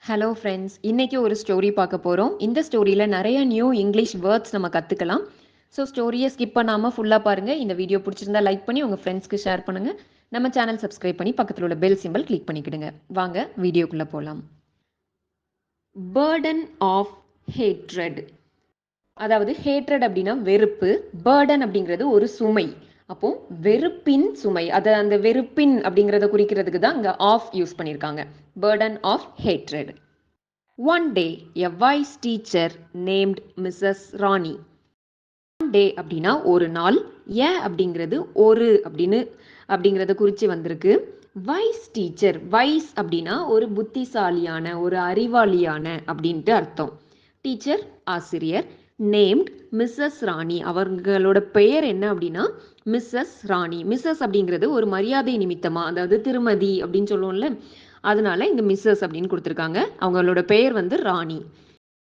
Hello friends, இன்னைக்கு ஒரு story பார்க்க போகிறோம். இந்த ஸ்டோரியில் நிறைய நியூ இங்கிலீஷ் வேர்ட்ஸ் நம்ம கற்றுக்கலாம். ஸோ ஸ்டோரியை ஸ்கிப் பண்ணாமல் ஃபுல்லாக பாருங்கள். இந்த வீடியோ பிடிச்சிருந்தா லைக் பண்ணி உங்கள் ஃப்ரெண்ட்ஸ்க்கு ஷேர் பண்ணுங்கள். நம்ம சேனல் சப்ஸ்கிரைப் பண்ணி பக்கத்தில் உள்ள பெல் சிம்பிள் கிளிக் பண்ணிக்கிடுங்க. வாங்க வீடியோக்குள்ளே போகலாம். Burden of hatred. அதாவது ஹேட்ரட் அப்படின்னா வெறுப்பு, பேர்டன் அப்படிங்கிறது ஒரு சுமை. அப்போ வெறுப்பின் சுமை, அதை அந்த வெறுப்பின் அப்படிங்கிறத குறிக்கிறதுக்கு தான் இங்கே ஆஃப் யூஸ் பண்ணியிருக்காங்க. Burden of hatred. One day, a wise teacher named Mrs. Rani. One day அப்படின்னா ஒரு நாள், அப்படிங்கிறது ஒரு அப்படிங்கிறத குறித்து வந்திருக்கு. வைஸ் டீச்சர், வைஸ் அப்படின்னா ஒரு புத்திசாலியான, ஒரு அறிவாளியான அப்படின்ட்டு அர்த்தம். டீச்சர் ஆசிரியர், நேம்ட் மிஸ்ஸஸ் ராணி, அவங்களோட பெயர் என்ன அப்படின்னா மிஸ்ஸஸ் ராணி. மிஸ்ஸஸ் அப்படிங்கிறது ஒரு மரியாதை நிமித்தமா, அதாவது திருமதி அப்படின்னு சொல்லுவோம்ல, அதனால இங்க மிஸ்ஸஸ் அப்படின்னு கொடுத்துருக்காங்க. அவங்களோட பெயர் வந்து Rani.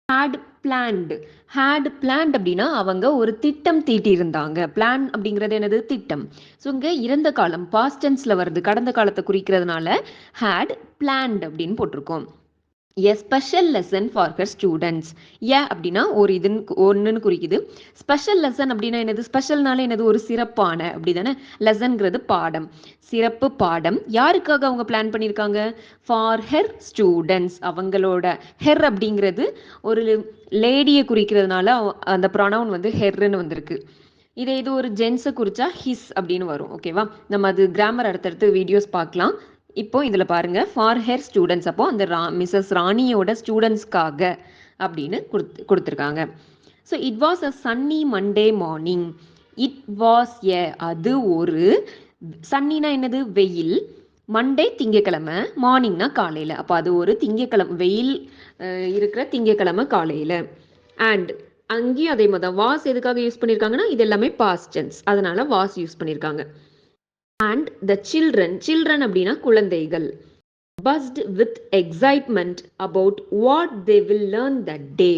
Had planned. Had planned அப்படின்னா அவங்க ஒரு திட்டம் தீட்டி இருந்தாங்க. பிளான் அப்படிங்கிறது என்னது? திட்டம். ஸோ இங்கே இறந்த காலம், பாஸ்ட் டென்ஸ்ல வருது, கடந்த காலத்தை குறிக்கிறதுனால ஹேட் பிளான்ட் அப்படின்னு போட்டிருக்கோம். A special lesson for her students. அப்படின்னா ஒரு ஒன்றுன்னு குறிக்குது. ஸ்பெஷல் லெசன் அப்படின்னா என்னது? ஸ்பெஷல்னால என்னது? ஒரு சிறப்பான அப்படி தானே. லெசன்கிறது பாடம், சிறப்பு பாடம். யாருக்காக அவங்க பிளான் பண்ணியிருக்காங்க? For her students. அவங்களோட ஹெர் அப்படிங்கிறது ஒரு லேடியை குறிக்கிறதுனால அந்த ப்ரொனவுன் வந்து ஹெர்ன்னு வந்திருக்கு. இது ஒரு ஜென்ஸை குறிச்சா ஹிஸ் அப்படின்னு வரும். ஓகேவா? நம்ம அது கிராமர் அடுத்தடுத்து வீடியோஸ் பார்க்கலாம். இப்போ இதில் பாருங்க, ஃபார் ஹெர் ஸ்டூடெண்ட்ஸ், அப்போ அந்த மிஸ்ஸஸ் ராணியோட ஸ்டூடெண்ட்ஸ்க்காக அப்படின்னு கொடுத்துருக்காங்க. So it was a sunny Monday morning. It was அது ஒரு, சன்னினா என்னது? வெயில். மண்டே திங்கக்கிழமை, மார்னிங்னா காலையில். அப்போ அது ஒரு திங்கக்கிழமை, வெயில் இருக்கிற திங்கக்கிழமை காலையில். அண்ட் அங்கேயும் அதே மாதிரி தான். வாஸ் எதுக்காக யூஸ் பண்ணியிருக்காங்கன்னா இது எல்லாமே பாஸ்ட் டென்ஸ், அதனால வாஸ் யூஸ் பண்ணியிருக்காங்க. And the children அப்படின்னா குழந்தைகள், buzzed with excitement about what they will learn that day.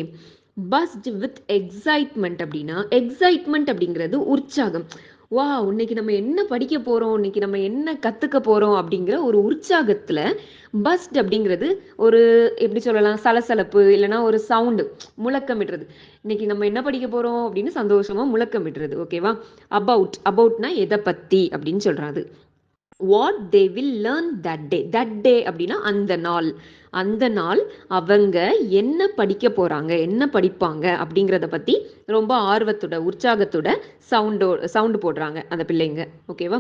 buzzed with excitement அப்படின்னா, எக்ஸைட்மெண்ட் அப்படிங்கிறது உற்சாகம். வா, இன்னைக்கு நம்ம என்ன படிக்க போறோம், இன்னைக்கு நம்ம என்ன கத்துக்க போறோம் அப்படிங்கிற ஒரு உற்சாகத்துல பஸ்ட் அப்படிங்கிறது ஒரு எப்படி சொல்லலாம், சலசலப்பு இல்லைன்னா ஒரு சவுண்டு, முழக்கமிடுறது. இன்னைக்கு நம்ம என்ன படிக்க போறோம் அப்படின்னு சந்தோஷமா முழக்கமிடுறது. ஓகேவா? அபவுட்னா எதை பத்தி அப்படின்னு சொல்றாது. What they will learn that day. That day அப்படின்னா அந்த நாள். அந்த நாள் அவங்க என்ன படிக்க போறாங்க, என்ன படிப்பாங்க அப்படிங்கிறத பத்தி ரொம்ப ஆர்வத்தோட, உற்சாகத்தோட சவுண்டு போடுறாங்க அந்த பிள்ளைங்க. ஓகேவா?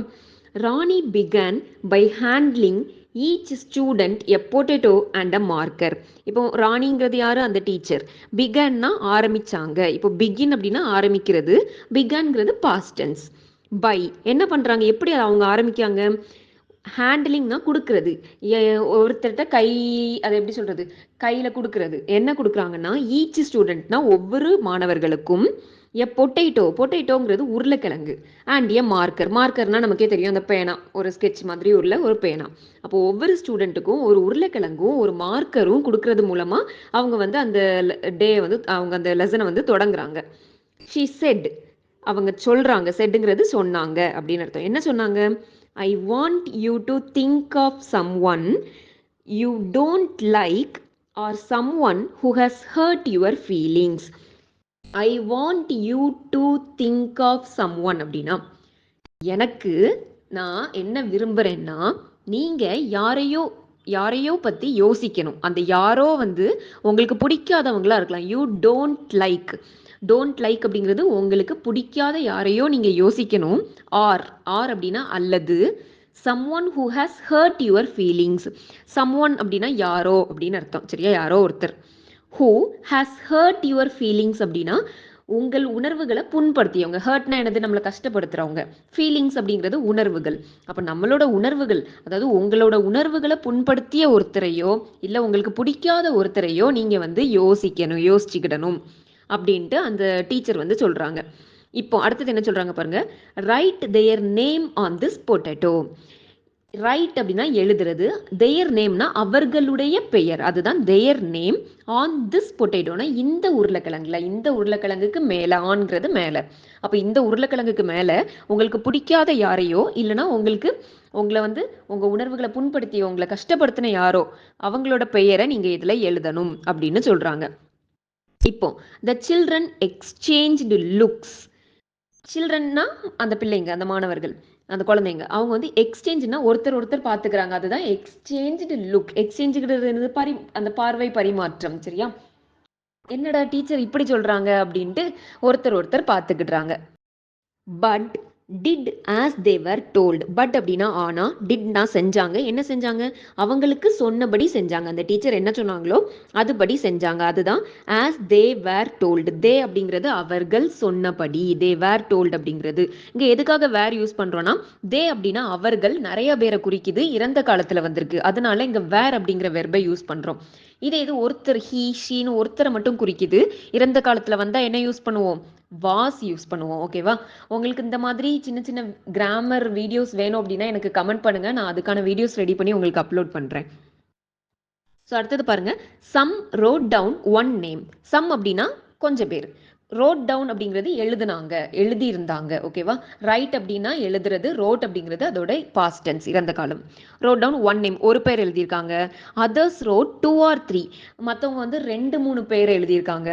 Rani began by handling each student a potato and a marker. இப்போ ராணிங்கிறது யாரு? அந்த டீச்சர். பிகன்னா ஆரம்பிச்சாங்க. இப்போ பிகின் அப்படின்னா ஆரம்பிக்கிறது, பிகன்ங்கிறது பாஸ்ட் டென்ஸ். பை என்ன பண்றாங்க, எப்படி அவங்க ஆரம்பிக்காங்க? ஹேண்ட்லிங்னா கொடுக்கறது, ஒருத்தர்கிட்ட கை, அதை எப்படி சொல்றது, கையில கொடுக்கறது. என்ன கொடுக்குறாங்கன்னா ஈச் ஸ்டூடெண்ட்னா ஒவ்வொரு மாணவர்களுக்கும் எ பொட்டேட்டோங்கிறது உருளைக்கிழங்கு, அண்ட் எ மார்க்கர்னா நமக்கே தெரியும், அந்த பேனா, ஒரு ஸ்கெட்ச் மாதிரி உள்ள ஒரு பேனா. அப்போ ஒவ்வொரு ஸ்டூடெண்ட்டுக்கும் ஒரு உருளைக்கிழங்கும் ஒரு மார்க்கரும் கொடுக்கறது மூலமா அவங்க வந்து அந்த டே வந்து, அவங்க அந்த லெசனை வந்து தொடங்குறாங்க. ஷி செட், அவங்க சொல்றாங்க, செட்டுங்கிறது சொன்னாங்க அப்படின்னு அர்த்தம். என்ன சொன்னாங்க? I want you to think of someone you don't like or someone who has hurt your feelings. I want you to think of someone அப்படின்னா, எனக்கு நான் என்ன விரும்புறேன்னா நீங்க யாரையோ பத்தி யோசிக்கணும். அந்த யாரோ வந்து உங்களுக்கு பிடிக்காதவங்களா இருக்கலாம். யூ டோன்ட் லைக் அப்படிங்கிறது உங்களுக்கு பிடிக்காத யாரையோ நீங்க யோசிக்கணும். ஆர் அப்படின்னா அல்லது, someone who has hurt your feelings. someone அப்படின்னா யாரோ அப்படின்னு அர்த்தம். சரியா? யாரோ ஒருத்தர். who has hurt your feelings அப்படின்னா உங்கள் உணர்வுகளை புண்படுத்தியவங்க. ஹர்ட்னா என்னது? நம்மளை கஷ்டப்படுத்துறவங்க. ஃபீலிங்ஸ் அப்படிங்கிறது உணர்வுகள். அப்ப நம்மளோட உணர்வுகள், அதாவது உங்களோட உணர்வுகளை புண்படுத்திய ஒருத்தரையோ இல்ல உங்களுக்கு பிடிக்காத ஒருத்தரையோ நீங்க வந்து யோசிச்சுக்கிடணும் அப்படின்ட்டு அந்த டீச்சர் வந்து சொல்றாங்க. இப்போ அடுத்தது என்ன சொல்றாங்க பாருங்க. Right there name on this potato. Right அப்படின்னா எழுதுறது, தேர் நேம்னா அவர்களுடைய பெயர், அதுதான் தேர் நேம். ஆன் திஸ் பொட்டேட்டோனா இந்த உருளைக்கிழங்குல, இந்த உருளைக்கிழங்குக்கு மேல, ஆன்கிறது மேல. அப்ப இந்த உருளைக்கிழங்குக்கு மேல உங்களுக்கு பிடிக்காத யாரையோ இல்லைன்னா உங்களுக்கு உங்களை வந்து உங்கள் உணர்வுகளை புண்படுத்தி உங்களை கஷ்டப்படுத்தின யாரோ அவங்களோட பெயரை நீங்கள் இதில் எழுதணும் அப்படின்னு சொல்கிறாங்க. இப்போ த சில்ட்ரன் எக்ஸ்சேஞ்ச்டு லுக்ஸ். சில்ட்ரன்னா அந்த பிள்ளைங்க, அந்த மாணவர்கள், அந்த குழந்தைங்க. அவங்க வந்து எக்ஸ்சேஞ்சுனா ஒருத்தர் ஒருத்தர் பார்த்துக்கிறாங்க. அதுதான் எக்ஸ்சேஞ்ச்டு லுக். எக்ஸ்சேஞ்சுங்கிறது அந்த பார்வை பரிமாற்றம். சரியா? என்னடா டீச்சர் இப்படி சொல்றாங்க அப்படின்ட்டு ஒருத்தர் ஒருத்தர் பார்த்துக்கிடுறாங்க. But did as they were told. But அப்படின்னா ஆனா, டிட்னா செஞ்சாங்க. என்ன செஞ்சாங்க? அவங்களுக்கு சொன்னபடி செஞ்சாங்க. அந்த டீச்சர் என்ன சொன்னாங்களோ அதுபடி செஞ்சாங்க. அதுதான் ஆஸ் தே வேர் டோல்டு. தே அப்படிங்கிறது அவர்கள் சொன்னபடி. தே வேர் டோல்டு அப்படிங்கிறது இங்கே எதுக்காக வேர் யூஸ் பண்ணுறோன்னா, தே அப்படின்னா அவர்கள் நிறைய பேரை குறிக்குது, இறந்த காலத்தில் வந்திருக்கு. அதனால இங்கே வேர் அப்படிங்கிற வெர்பை யூஸ் பண்ணுறோம். இதே இது ஒருத்தர் ஹீ ஷீன்னு ஒருத்தரை மட்டும் குறிக்குது, இறந்த காலத்தில் வந்தால் என்ன யூஸ் பண்ணுவோம்? வாஸ் யூஸ் பண்ணுவோம். ஓகேவா? உங்களுக்கு இந்த மாதிரி சின்ன சின்ன கிராமர் வீடியோஸ் வேணும் அப்படின்னா எனக்கு கமெண்ட் பண்ணுங்க, நான் அதுக்கான வீடியோஸ் ரெடி பண்ணி உங்களுக்கு அப்லோட் பண்றேன். ஸோ அடுத்தது பாருங்க, some wrote down one name. Some அப்படின்னா கொஞ்சம் பேர், ரோட் டவுன் அப்படிங்கிறது எழுதுனாங்க, எழுதி இருந்தாங்க. ஓகேவா? ரைட் அப்படின்னா எழுதுறது, ரோட் அப்படிங்கிறது அதோட பாஸ்ட் டென்ஸ், இறந்த காலம். ரோட் டவுன் ஒன் நேம், ஒரு பேர் எழுதியிருக்காங்க. அதர்ஸ் ரோட் 2 or 3, மற்றவங்க வந்து 2-3 பேர் எழுதியிருக்காங்க.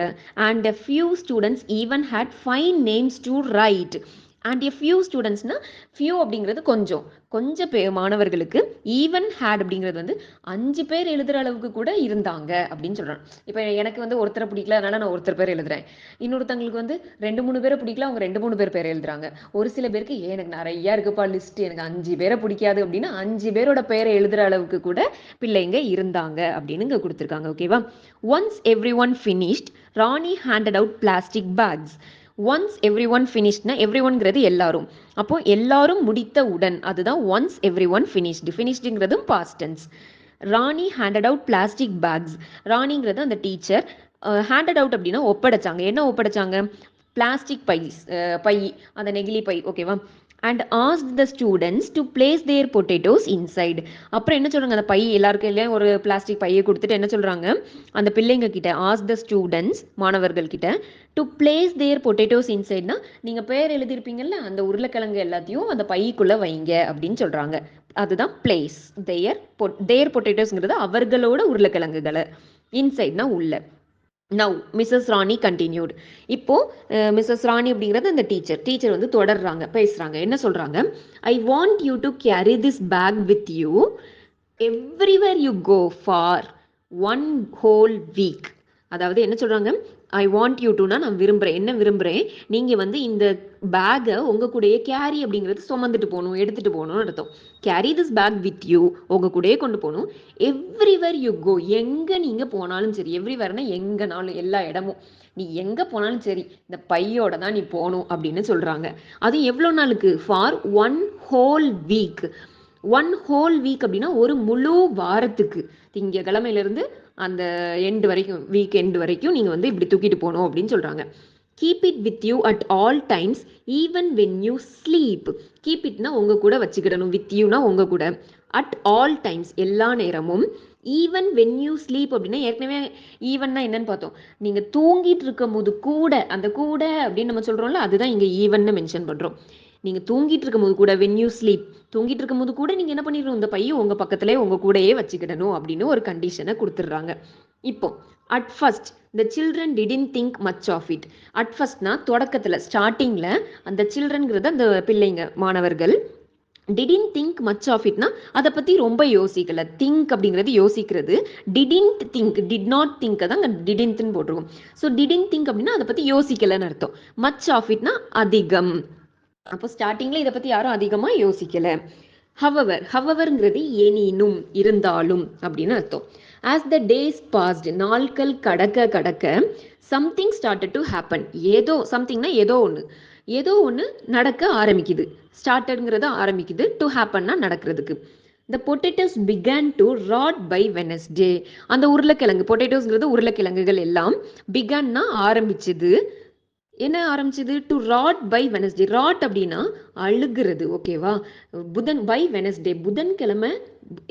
And a few students even had 5 names to write. And a few ஸ்டூடெண்ட்ஸ்னா, ஃபியூ அப்படிங்கிறது கொஞ்சம் மாணவர்களுக்கு, ஈவன் ஹேட் அப்படிங்கிறது வந்து 5 பேர் எழுதுகிற அளவுக்கு கூட இருந்தாங்க அப்படின்னு சொல்கிறாங்க. இப்போ எனக்கு வந்து ஒருத்தரை பிடிக்கல, அதனால நான் ஒருத்தர் பேர் எழுதுறேன். இன்னொருத்தங்களுக்கு வந்து 2-3 பேரை பிடிக்கல, அவங்க 2-3 பேர் எழுதுறாங்க. ஒரு சில பேருக்கு எனக்கு நிறையா இருக்குப்பா லிஸ்ட், எனக்கு 5 பேரை பிடிக்காது அப்படின்னா 5 பேரோட பேரை எழுதுகிற அளவுக்கு கூட பிள்ளைங்க இருந்தாங்க அப்படின்னு இங்கே கொடுத்துருக்காங்க. ஓகேவா? Once every one finished, Rani handed out plastic bags. Once every one ஃபினிஷ்ட்னா, எவ்ரி ஒன்ங்கிறது எல்லாரும். அப்போ எல்லாரும் முடித்தவுடன், அதுதான் ஒன்ஸ் எவ்ரி ஒன் ஃபினிஷ்டு. ஃபினிஷ்டுங்கிறதும் past tense. Rani handed out plastic bags. ராணிங்கிறது அந்த டீச்சர், ஹேண்டட் அவுட் அப்படின்னா ஒப்படைச்சாங்க. என்ன ஒப்படைச்சாங்க? பிளாஸ்டிக் பை, அந்த நெகிழி பை. ஓகேவா? And ask the students to place their potatoes inside. அப்புறம் என்ன சொல்கிறாங்க? அந்த பை எல்லாருக்கும் இல்லையா, ஒரு பிளாஸ்டிக் பையை கொடுத்துட்டு என்ன சொல்கிறாங்க அந்த பிள்ளைங்க கிட்ட, ஆஸ்க் த ஸ்டூடெண்ட்ஸ், மாணவர்கள் கிட்ட, டு பிளேஸ் தேர் பொட்டேட்டோஸ் இன்சைட்னா, நீங்கள் பேர் எழுதியிருப்பீங்கல்ல அந்த உருளைக்கிழங்கு எல்லாத்தையும் அந்த பைக்குள்ளே வைங்க அப்படின்னு சொல்கிறாங்க. அதுதான் பிளேஸ். தேர் பொட்டேட்டோஸ்ங்கிறது அவர்களோட உருளைக்கிழங்குகளை, இன்சைட்னா உள்ள. Now Mrs Rani continued. இப்போ மிஸ்ஸஸ் ராணி அப்படிங்கிறது அந்த டீச்சர் வந்து தொடர்றாங்க, பேசுறாங்க. என்ன சொல்றாங்க? I want you to carry this bag with you everywhere you go for 1 whole week. அதாவது என்ன சொல்றாங்க? ஐ வாண்ட் யூ டுனா, நான் விரும்புகிறேன். என்ன விரும்புகிறேன்? நீங்கள் வந்து இந்த பேக்கை உங்கள் கூடயே கேரி அப்படிங்கிறது சுமந்துட்டு போகணும், எடுத்துகிட்டு போகணும்னு அர்த்தம். Carry this bag with you, உங்கள் கூடயே கொண்டு போகணும். எவ்ரிவேர் யூ கோ, எங்கே நீங்கள் போனாலும் சரி. எவ்ரிவேர்னா எங்கேனாலும், எல்லா இடமும், நீ எங்கே போனாலும் சரி இந்த பையோட தான் நீ போகணும் அப்படின்னு சொல்கிறாங்க. அது எவ்வளோ நாளுக்கு? For 1 whole week. 1 whole week அப்படின்னா ஒரு முழு வாரத்துக்கு, திங்கக்கிழமையிலேருந்து அந்த எண்டு வரைக்கும், வீக் எண்டு வரைக்கும் நீங்கள் வந்து இப்படி தூக்கிட்டு போகணும் அப்படின்னு சொல்கிறாங்க. Keep it with you at all times even when you sleep. Keep இட்னா உங்கள் கூட வச்சுக்கிடணும், வித் யூனா உங்கள் கூட, அட் ஆல் டைம்ஸ் எல்லா நேரமும், ஈவன் வென் யூ ஸ்லீப் அப்படின்னா, ஏற்கனவே ஈவன்னா என்னன்னு பார்த்தோம். நீங்கள் தூங்கிட்டு இருக்கும் போது கூட, அந்த கூட அப்படின்னு நம்ம சொல்கிறோம்ல, அதுதான் இங்கே ஈவன்னு மென்ஷன் பண்ணுறோம். நீங்கள் தூங்கிட்டு இருக்கும் போது கூட, வென் யூ ஸ்லீப், தூங்கிட்டு இருக்கும் போது கூட நீங்கள் என்ன பண்ணிடணும், இந்த பையை உங்கள் பக்கத்திலே உங்கள் கூடயே வச்சுக்கிடணும் அப்படின்னு ஒரு கண்டிஷனை கொடுத்துட்றாங்க. இப்போ at first the children didn't think much of it. At ஃபர்ஸ்ட்னா தொடக்கத்தில், ஸ்டார்டிங்கில் அந்த சில்ட்ரன்கிறது அந்த பிள்ளைங்க, மாணவர்கள், டிடன்ட் திங்க் மச் ஆஃப் இட்னா அதை பற்றி ரொம்ப யோசிக்கல. திங்க் அப்படிங்கிறது யோசிக்கிறது. Didn't think, did not think தான் டிடன்ட்னு போட்டிருக்கும். ஸோ டிடன்ட் திங்க் அப்படின்னா அதை பற்றி யோசிக்கலன்னு அர்த்தம். மச் ஆஃப் இட்னா அதிகம். அப்போ ஸ்டார்டிங்கில் இதை பற்றி யாரும் அதிகமாக யோசிக்கலை. ஹவவர்ங்கிறது எனினும், இருந்தாலும் அப்படின்னு அர்த்தம். ஆஸ் த டேஸ் பாஸ்ட், நாட்கள் கடக்க கடக்க, சம்திங் ஸ்டார்டட் டு ஹேப்பன். ஏதோ சம்திங்னா ஏதோ ஒன்று நடக்க ஆரம்பிக்குது. ஸ்டார்டட்ங்கிறது ஆரம்பிக்குது, டு ஹேப்பன்னா நடக்கிறதுக்கு. The potatoes began to rot by Wednesday. அந்த உருளைக்கிழங்கு, பொட்டேட்டோஸ்ங்கிறது உருளைக்கிழங்குகள் எல்லாம், பிகான்னா ஆரம்பிச்சது. என்ன ஆரம்பிச்சது? To rot by Wednesday. Rot அப்படின்னா அழுகிறது. ஓகேவா? பை வெனஸ்டே, புதன்கிழமை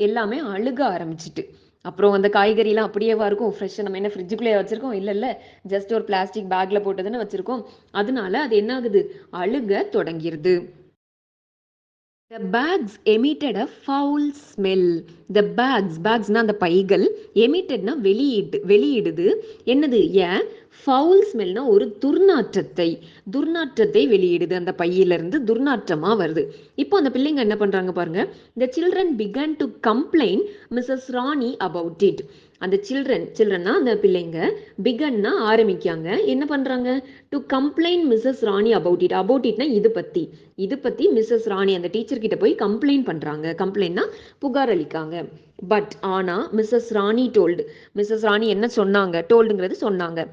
எல்லாமே அழுக ஆரம்பிச்சிட்டு. அப்புறம் அந்த காய்கறிலாம் அப்படியேவா இருக்கும்? ஃப்ரெஷ்ஷாக நம்ம என்ன ஃப்ரிட்ஜுக்குள்ளேயே வச்சுருக்கோம்? இல்லை, ஜஸ்ட் ஒரு பிளாஸ்டிக் பேக்கில் போட்டதுன்னு வச்சுருக்கோம். அதனால அது என்ன ஆகுது? அழுக தொடங்கிடுது. The bags emitted a foul smell. The bagsனா அந்த பைகள், emittedனா வெளியிடுது. என்னது? a foul smellனா ஒரு துர்நாற்றத்தை வெளியிடுது. அந்த பையிலிருந்து துர்நாற்றமா வருது. இப்போ அந்த பிள்ளைங்க என்ன பண்றாங்க பாருங்க. The children began to complain Mrs. Rani about it. அந்த சில்ட்ரன்னா அந்த பிள்ளைங்க, பிகன்னா ஆரம்பிக்காங்க, என்ன பண்றாங்க, to complained Mrs Rani about இட்னா இது பத்தி மிஸ்ஸஸ் ராணி அந்த டீச்சர் கிட்ட போய் கம்ப்ளைண்ட் பண்றாங்க. கம்ப்ளைண்ட்னா புகார் அளிக்காங்க. பட் ஆனா மிஸ்ஸஸ் ராணி என்ன சொன்னாங்க? டோல்டுங்கிறது சொன்னாங்க.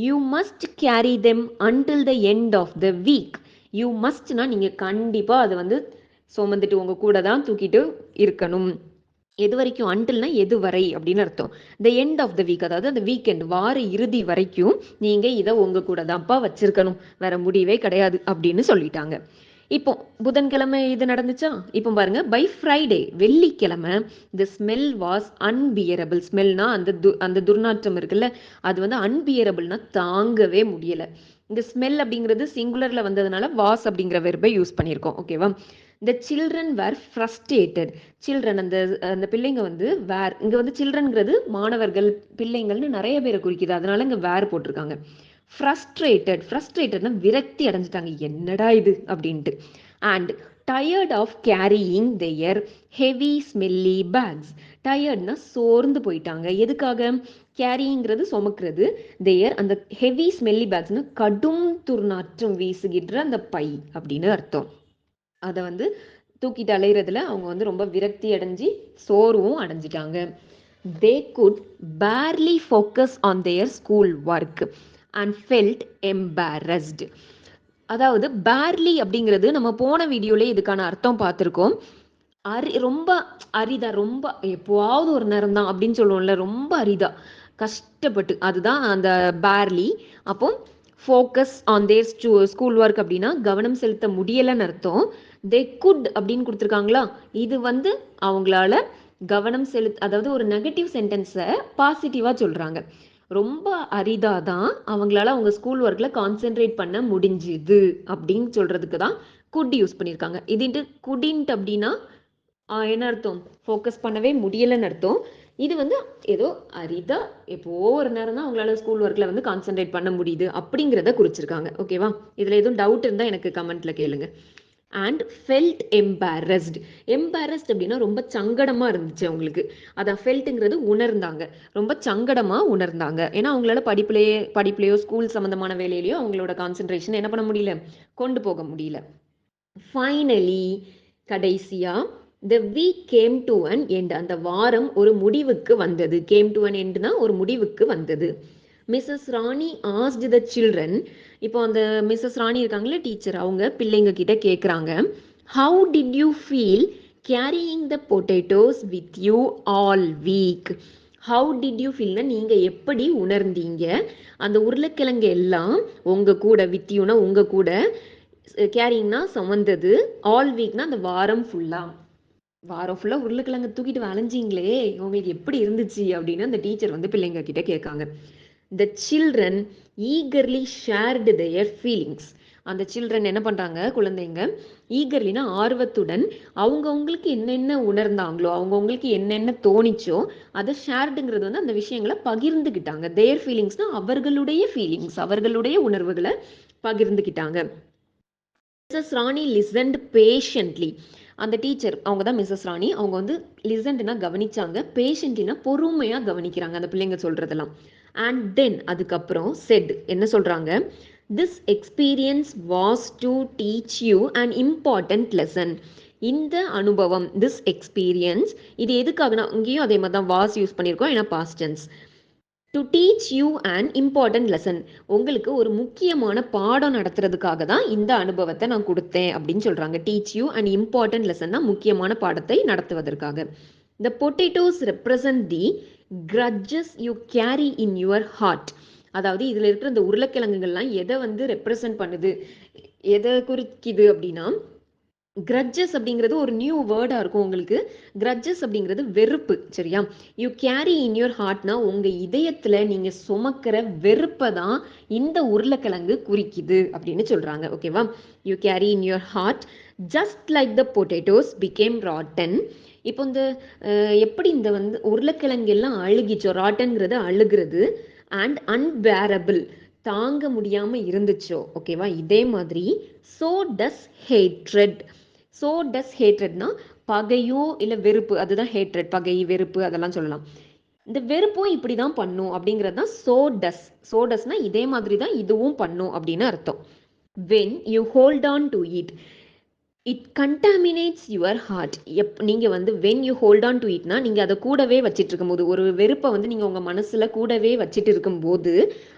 You must carry them until the end of the week. You மஸ்ட்னா நீங்க கண்டிப்பா அதை வந்து சுமந்துட்டு உங்க கூட தான் தூக்கிட்டு இருக்கணும். எது வரைக்கும்? அன்டில்னா எது வரை அப்படின்னு அர்த்தம். The end of the week, அதாவது அந்த வீக்கெண்ட் வார இறுதி வரைக்கும் நீங்க இதை உங்க கூட தான்ப்பா வச்சிருக்கணும், வேற முடிவே கிடையாது அப்படின்னு சொல்லிட்டாங்க. இப்போ புதன்கிழமை இது நடந்துச்சா? இப்போ பாருங்க, பை ஃப்ரைடே வெள்ளிக்கிழமை த ஸ்மெல் வாஸ் அன்பியரபிள். ஸ்மெல்னா அந்த துர்நாற்றம் இருக்குல்ல, அது வந்து அன்பியரபிள்னா தாங்கவே முடியல. இந்த ஸ்மெல் அப்படிங்கிறது சிங்குலர்ல வந்ததுனால வாஸ் அப்படிங்கிற வெர்பை யூஸ் பண்ணியிருக்கோம். ஓகேவா? The children were frustrated. Children அந்த பிள்ளைங்க வந்து வேர், இங்க வந்து சில்ட்ரன்ங்கிறது மாணவர்கள் பிள்ளைங்கள்னு நிறைய பேரை குறிக்குது, அதனால இங்க வேர் போட்டிருக்காங்க. ஃப்ரஸ்ட்ரேட்டட்னா விரக்தி அடைஞ்சிட்டாங்க, என்னடா இது அப்படின்ட்டு. And tired of carrying their heavy smelly bags. டயர்ட்னா சோர்ந்து போயிட்டாங்க. எதுக்காக? கேரிங்கிறது சுமக்கிறது, தேயர் அந்த ஹெவி ஸ்மெல்லி பேக்ஸ்னா கடும் துர்நாற்றம் வீசுகின்ற அந்த பை அப்படின்னு அர்த்தம். அதை வந்து தூக்கிட்டு அலையிறதுல அவங்க வந்து ரொம்ப விரக்தி அடைஞ்சி சோர்வும் அடைஞ்சிட்டாங்க. They could barely focus on their school work and felt embarrassed. அதாவது பேர்லி அப்படிங்கிறது நம்ம போன வீடியோல இதுக்கான அர்த்தம் பார்த்துருக்கோம். ரொம்ப அரிதா, ரொம்ப எப்போவாவது ஒரு நேரம் தான் அப்படின்னு சொல்லுவோம்ல, ரொம்ப அரிதா கஷ்டப்பட்டு, அதுதான் அந்த பேர்லி. அப்போ focus on their school work அப்படின்னா கவனம் செலுத்த முடியலைன்னு அர்த்தம். தே குட் அப்படின்னு கொடுத்துருக்காங்களா, இது வந்து அவங்களால கவனம் அதாவது ஒரு நெகட்டிவ் சென்டென்ஸை பாசிட்டிவா சொல்றாங்க. ரொம்ப அரிதாதான் அவங்களால அவங்க ஸ்கூல் ஒர்க்ல கான்சென்ட்ரேட் பண்ண முடிஞ்சுது அப்படின்னு சொல்றதுக்கு தான் குட் யூஸ் பண்ணியிருக்காங்க. இதுன்ட்டு குடின்ட் அப்படின்னா என்ன அர்த்தம்? ஃபோக்கஸ் பண்ணவே முடியலைன்னு அர்த்தம். இது வந்து ஏதோ அரிதா எப்போ ஒரு நேரம் தான் அவங்களால ஸ்கூல் ஒர்க்ல வந்து கான்சென்ட்ரேட் பண்ண முடியுது அப்படிங்கிறத குறிச்சிருக்காங்க. ஓகேவா? இதுல எதுவும் டவுட் இருந்தா எனக்கு கமெண்ட்ல கேளுங்க. And felt embarrassed. எம்பாரஸ்ட் அப்படின்னா ரொம்ப சங்கடமா இருந்துச்சு அவங்களுக்கு. அதான் ஃபெல்ட்டுங்கிறது உணர்ந்தாங்க, ரொம்ப சங்கடமா உணர்ந்தாங்க. ஏன்னா அவங்களால படிப்புலையோ ஸ்கூல் சம்பந்தமான வேலையிலையோ அவங்களோட கான்சென்ட்ரேஷன் என்ன பண்ண முடியல, கொண்டு போக முடியல. ஃபைனலி கடைசியா the week came to an end. அந்த வாரம் ஒரு முடிவுக்கு வந்தது. came to an endனா ஒரு முடிவுக்கு வந்தது. Mrs Rani asked the children. இப்போ அந்த மிஸ்ஸஸ் ராணி இருக்காங்களே டீச்சர், அவங்க பிள்ளைங்க கிட்ட கேட்குறாங்க, how did you feel carrying the potatoes with you all week? how did you feelனா நீங்க எப்படி உணர்ந்தீங்க அந்த உருளைக்கிழங்கு எல்லாம் உங்க கூட, with youனா உங்க கூட, கேரிங்னா சுமந்தது, ஆல் வீக்னா அந்த வாரம் ஃபுல்லா உருளைக்கிழங்கு தூக்கிட்டு வளைஞ்சிங்களே, உங்களுக்கு எப்படி இருந்துச்சு அப்படின்னு அந்த டீச்சர் வந்து பிள்ளைங்க கிட்ட கேட்காங்க. The children eagerly shared their feelings. அந்த சில்ட்ரன் என்ன பண்றாங்க, குழந்தைங்க ஈகர்லினா ஆர்வத்துடன் அவங்கவுங்களுக்கு என்னென்ன உணர்ந்தாங்களோ, அவங்கவுங்களுக்கு என்னென்ன தோணிச்சோ அதை ஷேர்டுங்கிறது வந்து அந்த விஷயங்களை பகிர்ந்துக்கிட்டாங்க. தேர் ஃபீலிங்ஸ்னா அவர்களுடைய ஃபீலிங்ஸ், அவர்களுடைய உணர்வுகளை பகிர்ந்துக்கிட்டாங்க. மிஸ்ஸஸ் ராணி லிசன்ட் பேஷண்ட்லி. அந்த டீச்சர் அவங்க தான் மிஸ்ஸஸ் ராணி, அவங்க வந்து லிசன்ட்னா கவனிச்சாங்க, பேஷண்ட்லினா பொறுமையாக கவனிக்கிறாங்க அந்த பிள்ளைங்க சொல்றதெல்லாம். அண்ட் தென் அதுக்கப்புறம் செட் என்ன சொல்றாங்க, this experience was to teach you an important lesson. இந்த அனுபவம், திஸ் எக்ஸ்பீரியன்ஸ், இது எதுக்காகனா இங்கேயும் அதே மாதிரி தான் வாஸ் யூஸ் பண்ணியிருக்கோம், ஏன்னா past tense. To teach you an important lesson, உங்களுக்கு ஒரு முக்கியமான பாடம் நடத்துறதுக்காக தான் இந்த அனுபவத்தை நான் கொடுத்தேன் அப்படின்னு சொல்றாங்க. டீச் யூ அன் இம்பார்ட்டன்ட் லெசன்னா முக்கியமான பாடத்தை நடத்துவதற்காக. The potatoes represent the grudges you carry in your heart. அதாவது இதுல இருக்கிற இந்த உருளைக்கிழங்குகள்லாம் எதை வந்து ரெப்ரசன்ட் பண்ணுது, எதை குறிக்குது அப்படின்னா கிரட்ஜஸ் அப்படிங்கிறது ஒரு நியூ வேர்டா இருக்கும் உங்களுக்கு. கிரட்ஜஸ் அப்படிங்கிறது வெறுப்பு, சரியா? யூ கேரி இன் யுவர் ஹார்ட்னா உங்க இதயத்துல நீங்க சுமக்கிற வெறுப்பை தான் இந்த உருளைக்கிழங்கு குறிக்குது அப்படின்னு சொல்றாங்க. ஓகேவா? You carry in your heart just like the potatoes became rotten. இப்போ இந்த எப்படி இந்த உருளைக்கிழங்கு எல்லாம் அழுகிச்சோ, ராட்டன்ங்கிறது அழுகிறது, அண்ட் அன்பேரபிள் தாங்க முடியாம இருந்துச்சோ, ஓகேவா? இதே மாதிரி so does hatred. So does ஹேட்ரட்னா பகையோ இல்லை வெறுப்பு, அதுதான் ஹேட்ரட். பகை, வெறுப்பு அதெல்லாம் சொல்லலாம். இந்த வெறுப்பும் இப்படி தான் பண்ணும் அப்படிங்கிறது தான் சோ டஸ். சோ டஸ்னா இதே மாதிரி தான் இதுவும் பண்ணும் அப்படின்னு அர்த்தம். When you hold on to it it contaminates your heart. நீங்கள் when you hold on to இட்னா நீங்கள் அதை கூடவே வச்சிட்டு இருக்கும்போது, ஒரு வெறுப்பை நீங்கள் உங்கள் மனசில் கூடவே வச்சிட்டு இருக்கும்போது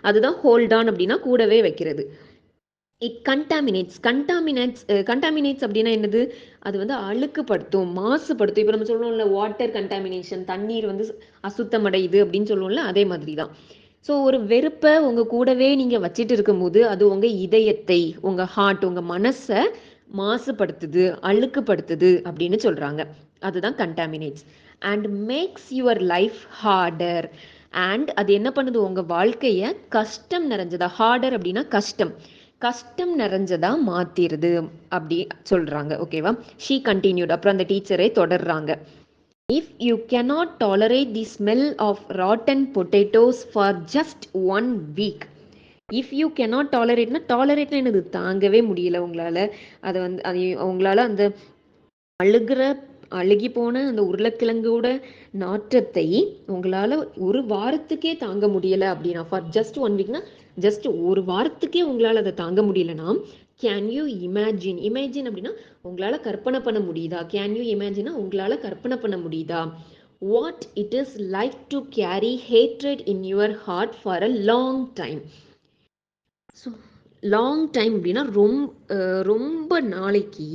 அதுதான் ஹோல்ட் ஆன் அப்படின்னா கூடவே வைக்கிறது. இட் கண்டாமினேட்ஸ் அப்படின்னா என்னது? அது அழுக்குப்படுத்தும், மாசுபடுத்தும். இப்போ நம்ம சொல்லுவோம்ல வாட்டர் கண்டாமினேஷன், தண்ணீர் அசுத்தமடையுது அப்படின்னு சொல்லுவோம்ல, அதே மாதிரி தான். ஸோ ஒரு வெறுப்பை உங்கள் கூடவே நீங்கள் வச்சிட்டு இருக்கும்போது அது உங்கள் இதயத்தை, உங்கள் ஹார்ட், உங்கள் மனசை மாசுபடுத்துது, அழுக்குப்படுத்துது அப்படின்னு சொல்கிறாங்க. அதுதான் contaminates. And makes your life harder. And அது என்ன பண்ணுது? உங்கள் வாழ்க்கையை கஷ்டம் நிறைஞ்சதா. ஹார்டர் அப்படின்னா கஷ்டம், கஷ்டம் நிறைஞ்சதா மாத்திருது அப்படி சொல்றாங்க. ஓகேவா? She continued. அப்புறம் அந்த டீச்சரை தொடர்றாங்க. If you cannot tolerate the smell of rotten potatoes for just 1 week. If you cannot tolerate டாலரேட்னா என்னது? தாங்கவே முடியல உங்களால. அதை அது உங்களால அந்த அழுகி போன அந்த உருளைக்கிழங்கோட நாற்றத்தை உங்களால ஒரு வாரத்துக்கே தாங்க முடியல அப்படின்னா, ஃபார் ஜஸ்ட் 1 வீக்னா ஜஸ்ட் ஒரு வாரத்துக்கே உங்களால் அதை தாங்க முடியலனா, கேன் யூ இமேஜின். இமேஜின் அப்படின்னா உங்களால் கற்பனை பண்ண முடியுதா? கேன் யூ இமேஜினா உங்களால் கற்பனை பண்ண முடியுதா? What it is like to carry hatred in your heart for a long time. So long time அப்படின்னா ரொம்ப நாளைக்கு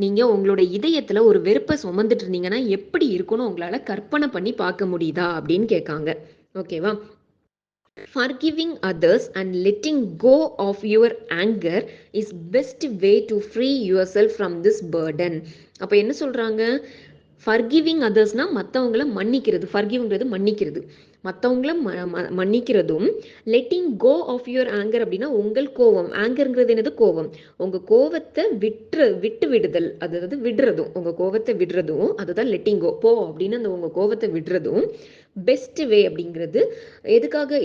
நீங்கள் உங்களோட இதயத்தில் ஒரு வெறுப்பை சுமந்துட்டு இருந்தீங்கன்னா எப்படி இருக்குன்னு உங்களால் கற்பனை பண்ணி பார்க்க முடியுதா அப்படின்னு கேட்காங்க. ஓகேவா? Forgiving others and letting go of your anger is best way to free yourself from this burden. அப்போ என்ன சொல்கிறாங்க? ஃபர்கிவிங் அதர்ஸ்னா மற்றவங்கள மன்னிக்கிறது. ஃபர்கிவ்ங்கிறது மன்னிக்கிறது, மற்றவங்கள மன்னிக்கிறதும். Letting go of your anger அப்படின்னா உங்கள் கோவம். ஆங்கர்ங்கிறது என்னது? கோவம். உங்கள் கோவத்தை விட்டு விடுதல், அதாவது விடுறதும். உங்கள் கோவத்தை விடுறதும் அதுதான் லெட்டிங் கோ. போ அப்படின்னு அந்த உங்கள் கோவத்தை விடுறதும். பெஸ்ட் வே அப்படிங்கிறது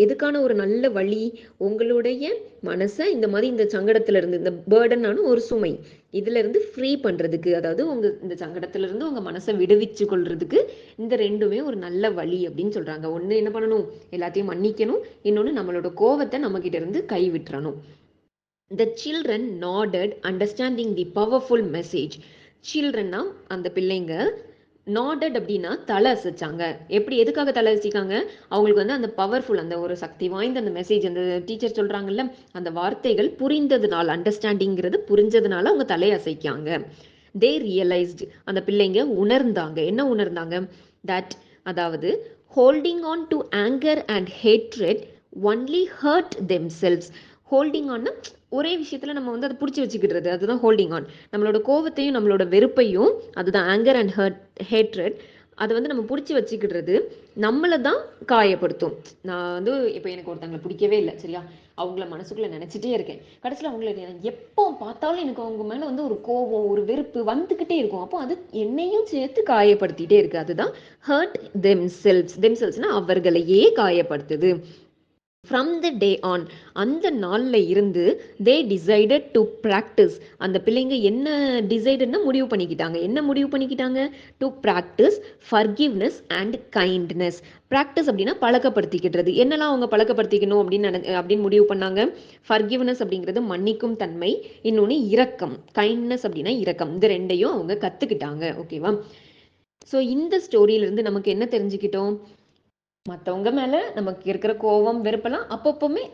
எதுக்கான ஒரு நல்ல வழி? உங்களுடைய மனசை இந்த மாதிரி இந்த சங்கடத்துல இருந்து, இந்த பேர்டனான ஒரு சுமை இதுல இருந்து ஃப்ரீ பண்றதுக்கு, அதாவது உங்க இந்த சங்கடத்துல இருந்து உங்க மனசை விடுவிச்சு கொள்றதுக்கு இந்த ரெண்டுமே ஒரு நல்ல வழி அப்படின்னு சொல்றாங்க. ஒண்ணு என்ன பண்ணணும்? எல்லாத்தையும் மன்னிக்கணும். இன்னொன்னு நம்மளோட கோவத்தை நம்ம கிட்ட இருந்து கை விட்டுறணும். The children nodded, understanding the powerful message. சில்ட்ரன்னா அந்த பிள்ளைங்க, நாடட் அப்படின்னா தலை அசைச்சாங்க. எப்படி, எதுக்காக தலை அசைக்காங்க? அவங்களுக்கு அந்த பவர்ஃபுல், அந்த ஒரு சக்தி வாய்ந்த அந்த மெசேஜ், அந்த டீச்சர் சொல்றாங்கல்ல, அந்த வார்த்தைகள் புரிந்ததுனால, அண்டர்ஸ்டாண்டிங்கிறது புரிஞ்சதுனால அவங்க தலை அசைக்காங்க. தே ரியலைஸ்டு, அந்த பிள்ளைங்க உணர்ந்தாங்க. என்ன உணர்ந்தாங்க? தட், அதாவது holding on to anger and hatred only hurt themselves. Holding ஆன்னா ஒரே விஷயத்துல நம்ம அதை பிடிச்சி வச்சுக்கிடுறது, அதுதான் ஹோல்டிங் ஆன். நம்மளோட கோவத்தையும் நம்மளோட வெறுப்பையும், அதுதான் ஆங்கர் அண்ட் ஹேட்ரட், அதை நம்ம பிடிச்சி வச்சுக்கிடுறது நம்மளை தான் காயப்படுத்தும். நான் இப்போ எனக்கு ஒருத்தங்களை பிடிக்கவே இல்லை, சரியா? அவங்கள மனசுக்குள்ள நினைச்சிட்டே இருக்கேன். கடைசியில் அவங்கள எப்போ பார்த்தாலும் எனக்கு அவங்க மேலே ஒரு கோபம், ஒரு வெறுப்பு வந்துக்கிட்டே இருக்கும். அப்போ அது என்னையும் சேர்த்து காயப்படுத்திட்டே இருக்கு. அதுதான் ஹர்ட் தெம்செல்வ்ஸ். தெம்செல்வ்ஸ்னா அவர்களையே காயப்படுத்துது. ஃப்ரம் த டே ஆன், அந்த நாளில் இருந்து தே டிசைடட் டு ப்ராக்டிஸ். அந்த பிள்ளைங்க என்ன டிசைடட்னா முடிவு பண்ணிக்கிட்டாங்க. என்ன முடிவு பண்ணிக்கிட்டாங்க? To practice forgiveness and kindness. Practice அப்படின்னா பழக்கப்படுத்திக்கிட்டுறது. என்னெல்லாம் அவங்க பழக்கப்படுத்திக்கணும் அப்படின்னு முடிவு பண்ணாங்க? ஃபர்கிவ்னஸ் அப்படிங்கிறது மன்னிக்கும் தன்மை, இன்னொன்று இரக்கம். கைண்ட்னஸ் அப்படின்னா இரக்கம். இந்த ரெண்டையும் அவங்க கற்றுக்கிட்டாங்க. ஓகேவா? ஸோ இந்த ஸ்டோரியிலிருந்து நமக்கு என்ன தெரிஞ்சுக்கிட்டோம்? மற்றவங்க மேலே நமக்கு இருக்கிற கோபம், வெறுப்பெல்லாம் அப்பப்போமே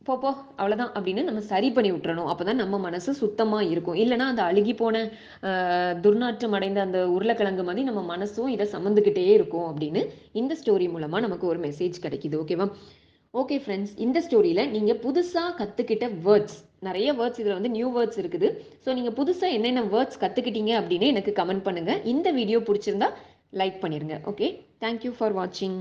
போப்போ அவ்வளோதான் அப்படின்னு நம்ம சரி பண்ணி விட்டுறணும். அப்போ தான் நம்ம மனசு சுத்தமாக இருக்கும். இல்லைனா அந்த அழுகி போன துர்நாற்றம் அடைந்த அந்த உருளைக்கிழங்கு மாதிரி நம்ம மனசும் இதை சம்மந்துக்கிட்டே இருக்கும் அப்படின்னு இந்த ஸ்டோரி மூலமாக நமக்கு ஒரு மெசேஜ் கிடைக்குது. ஓகேவா? ஓகே ஃப்ரெண்ட்ஸ், இந்த ஸ்டோரியில் நீங்கள் புதுசாக கற்றுக்கிட்ட வேர்ட்ஸ், நிறைய வேர்ட்ஸ் இதில் வந்து நியூ வேர்ட்ஸ் இருக்குது. ஸோ நீங்கள் புதுசாக என்னென்ன வேர்ட்ஸ் கற்றுக்கிட்டீங்க அப்படின்னு எனக்கு கமெண்ட் பண்ணுங்கள். இந்த வீடியோ பிடிச்சிருந்தா லைக் பண்ணிடுங்க. ஓகே, தேங்க்யூ ஃபார் வாட்சிங்.